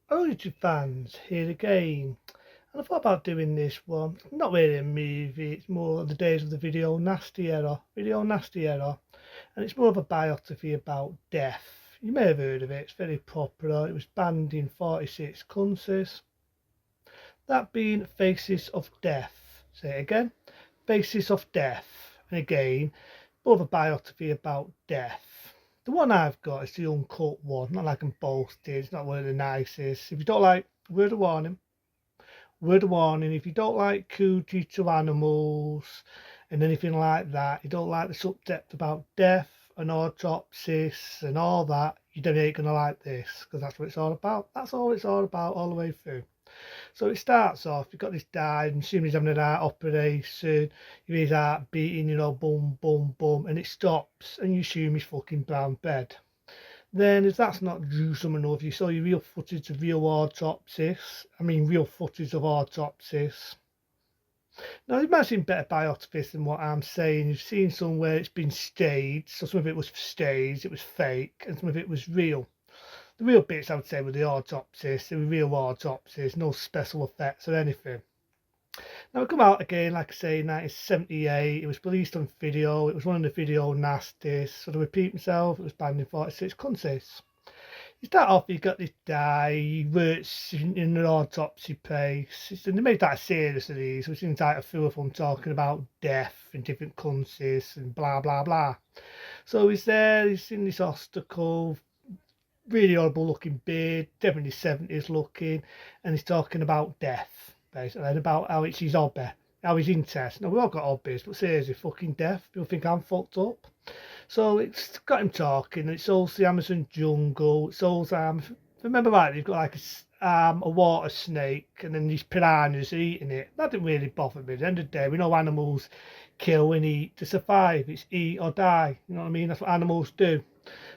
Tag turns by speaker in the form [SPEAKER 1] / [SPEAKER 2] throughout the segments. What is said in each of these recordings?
[SPEAKER 1] Hello YouTube fans, here again. And I thought about doing this one. Not really a movie, it's more the days of the Video Nasty era. Video Nasty era. And it's more of a biography about death. You may have heard of it, it's very popular. It was banned in 46 countries. That being Faces of Death. Say it again. Faces of Death. And again, more of a biography about death. The one I've got is the uncut one. Not like I'm boasting, it's not one of the nicest. If you don't like, word of warning, if you don't like cruelty to animals and anything like that, you don't like the subject about death and autopsies and all that, you don't ain't gonna like this, because that's what it's all about. That's all it's all about all the way through. So it starts off, you've got this guy, and assuming he's having an heart operation, you hear his heart beating, boom, boom, boom, and it stops, and you assume he's fucking brown bed. Then, if that's not gruesome enough, you saw your real footage of real autopsies. I mean, real footage of autopsies. Now, you might have seen better biographies than what I'm saying. You've seen some where it's been staged, so some of it was staged, it was fake, and some of it was real. The real bits, I would say, were the autopsies. They were real autopsies, no special effects or anything. Now, it come out again, like I say, in 1978. It was released on video. It was one of the video nasties. So to repeat myself, it was banned in 46 countries. You start off, you got this guy, he works in an autopsy place. And they made that a series of these, which is like a few of them talking about death in different countries and blah, blah, blah. So he's there, he's in this hospital, really horrible looking beard, definitely 70s looking, and he's talking about death, basically, and about how it's his hobby, how he's interested. Now, we all got hobbies, but seriously, fucking death. People think I'm fucked up. So it's got him talking, and it's also the Amazon jungle. It's also, remember right, you've got like a water snake, and then these piranhas are eating it. That didn't really bother me. At the end of the day, we know animals kill and eat to survive. It's eat or die. You know what I mean? That's what animals do.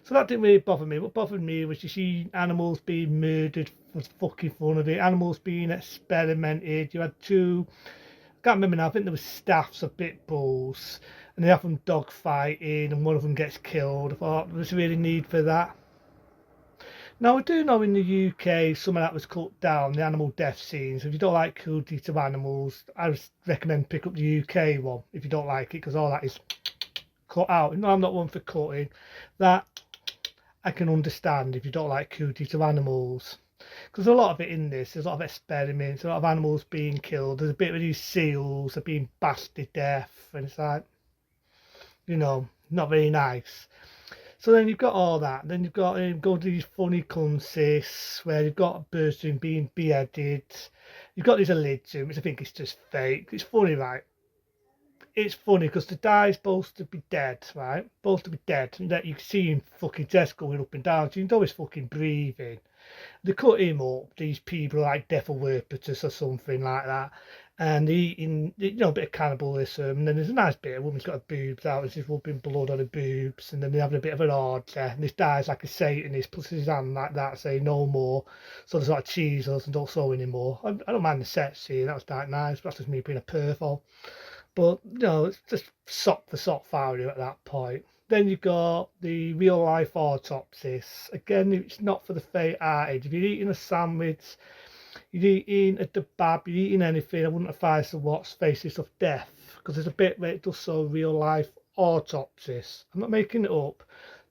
[SPEAKER 1] So that didn't really bother me. What bothered me was to see animals being murdered for fucking fun of it, animals being experimented. You had two, I can't remember now, I think there was staffs of pit bulls, and they have them dog fighting, and one of them gets killed. I thought, there's really need for that. Now, I do know in the UK some of that was cut down, the animal death scenes. If you don't like cruelty to animals, I would recommend pick up the UK one if you don't like it, because all that is cut out. No, I'm not one for cutting. That I can understand if you don't like cruelty to animals. Because there's a lot of it in this. There's a lot of experiments, a lot of animals being killed. There's a bit of these seals are being bashed to death, and it's like, not very nice. So then you've got all that. Then you've got go to these funny countries where you've got a person being beheaded. You've got this religion, which I think is just fake. It's funny, right? It's funny because the guy's supposed to be dead, right? Supposed to be dead, and that you can see him fucking chest going up and down. So you know he's fucking breathing. They cut him up. These people like devil worshippers or something like that, and they eating, a bit of cannibalism. And then there's a nice bit. A woman's got her boobs out, and she's rubbing blood on her boobs, and then they're having a bit of an orgy. And this guy's like a Satanist, puts his hand like that, saying no more. So there's like cheeses and don't sew anymore. I don't mind the sex scene. That was quite nice. But that's just me being a pervert. But it's just sop for sop value at that point. Then you've got the real life autopsies. Again, it's not for the faint-hearted. If you're eating a sandwich, you're eating a kebab, you're eating anything, I wouldn't advise to watch Faces of Death, because there's a bit where it does show real life autopsies. I'm not making it up.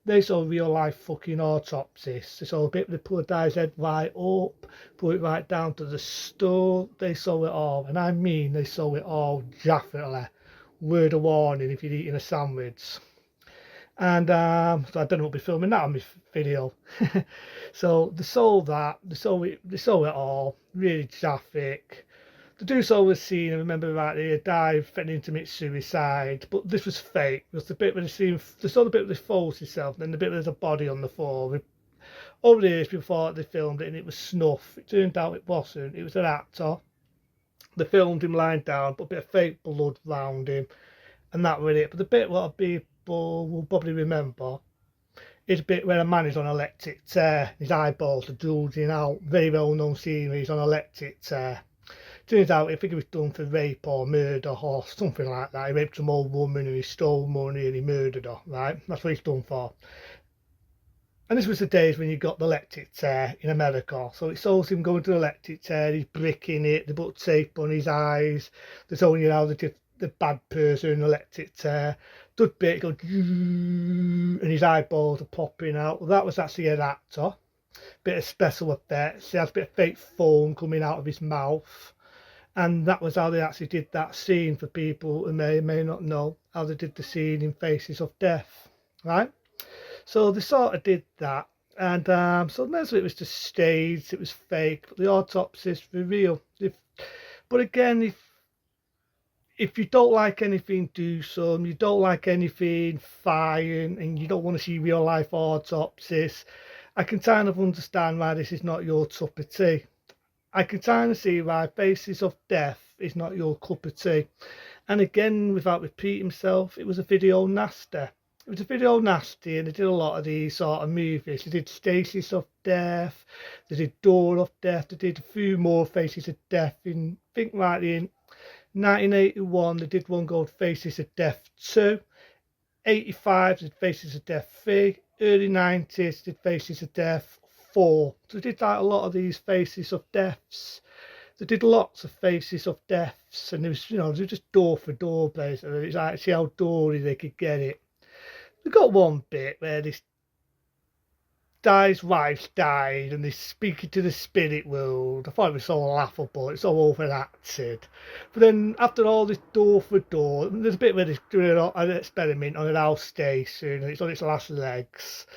[SPEAKER 1] They saw real life fucking autopsies. They saw a bit where they pull a guy's head right up, put it right down to the skull. They saw it all, and I mean they saw it all definitely. Word of warning if you're eating a sandwich. And so I don't know what we're filming that on my video. So they saw that, they saw it all, really traffic. The do so was seen, I remember rightly, a dive threatening to commit suicide, but this was fake. It was the bit where they saw the bit where they falls himself, and then the bit where there's a body on the floor. Over the years, people thought they filmed it and it was snuff. It turned out it wasn't. It was an actor. They filmed him lying down, put a bit of fake blood round him, and that was it. But the bit what people will probably remember is a bit where a man is on electric chair. His eyeballs are bulging out. Very well known scene where he's on electric chair. Turns out, I think it was done for rape or murder or something like that. He raped some old woman and he stole money and he murdered her, right? That's what he's done for. And this was the days when you got the electric chair in America. So it shows him going to the electric chair, he's bricking it, they put tape on his eyes. There's only how the bad person in the electric chair. Dud bit, go, and his eyeballs are popping out. Well, that was actually an actor. Bit of special effects. He has a bit of fake foam coming out of his mouth. And that was how they actually did that scene for people who may not know how they did the scene in Faces of Death, right? So they sort of did that, and so most of it was just staged, it was fake, but the autopsies were real. But again, if you don't like anything gruesome, you don't like anything fine, and you don't want to see real life autopsies, I can kind of understand why this is not your cup of tea. I can kind of see why Faces of Death is not your cup of tea. And again, without repeating himself, it was a video nasty. It was a video nasty, and they did a lot of these sort of movies. They did Faces of Death, they did Door of Death, they did a few more Faces of Death in, I think right in 1981, they did one called Faces of Death 2. 85 did Faces of Death 3. Early 90s did Faces of Death 4. So they did like a lot of these Faces of Deaths. They did lots of Faces of Deaths, and it was, they were just door for door basically. It's like, see how doory they could get it. They got one bit where this guy's wife died and they're speaking to the spirit world. I thought it was so laughable, it's so overacted. But then after all this door for door, there's a bit where they're doing an experiment on an house station and it's on its last legs.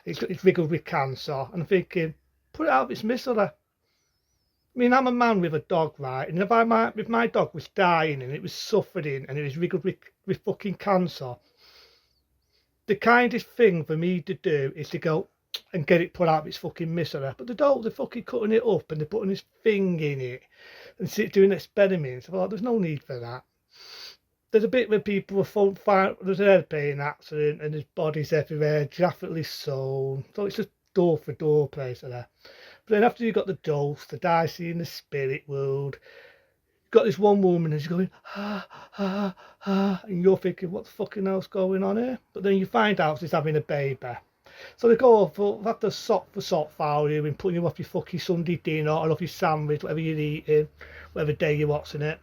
[SPEAKER 1] It's riddled with cancer, and I'm thinking, put it out of its misery. I mean, I'm a man with a dog, right? And if my dog was dying and it was suffering and it was riddled with fucking cancer, the kindest thing for me to do is to go and get it put out of its fucking misery. But they don't, they're fucking cutting it up and they're putting this thing in it and doing experiments. I thought, there's no need for that. There's a bit where people were there's an airplane accident and there's bodies everywhere, graphically sewn. So it's just door for door place there. But then after you got the ghost, the dicey in the spirit world, got this one woman and she's going, and you're thinking, what the fucking hell's going on here? But then you find out she's having a baby. So they go for the sop for sop value and putting you off your fucking Sunday dinner or off your sandwich, whatever you're eating, whatever day you're watching it.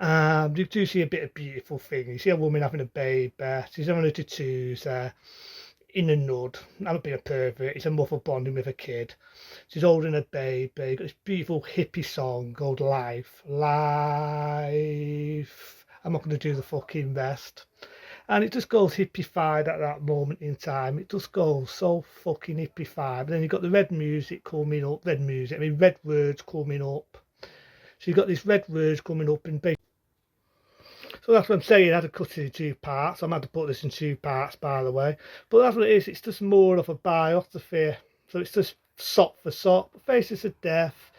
[SPEAKER 1] You do see a bit of beautiful thing. You see a woman having a baby, she's having her tattoos in a nud. That would be a pervert. It's a mother bonding with a kid. She's holding a baby. Got this beautiful hippie song called Life. Life. I'm not going to do the fucking rest. And it just goes hippified at that moment in time. It just goes so fucking hippified. And then you've got the red music coming up. Red words coming up. So you've got this red words coming up and basically. So that's what I'm saying, I had to cut it in 2 parts. I'm had to put this in 2 parts, by the way. But that's what it is, it's just more of a biography. So it's just sop for sop. Faces of Death.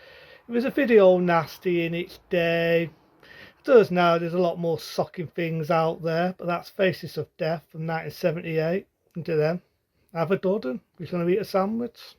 [SPEAKER 1] It was a video nasty in its day. It does now, there's a lot more socking things out there. But that's Faces of Death from 1978. And to them, have a dud and we're going to eat a sandwich.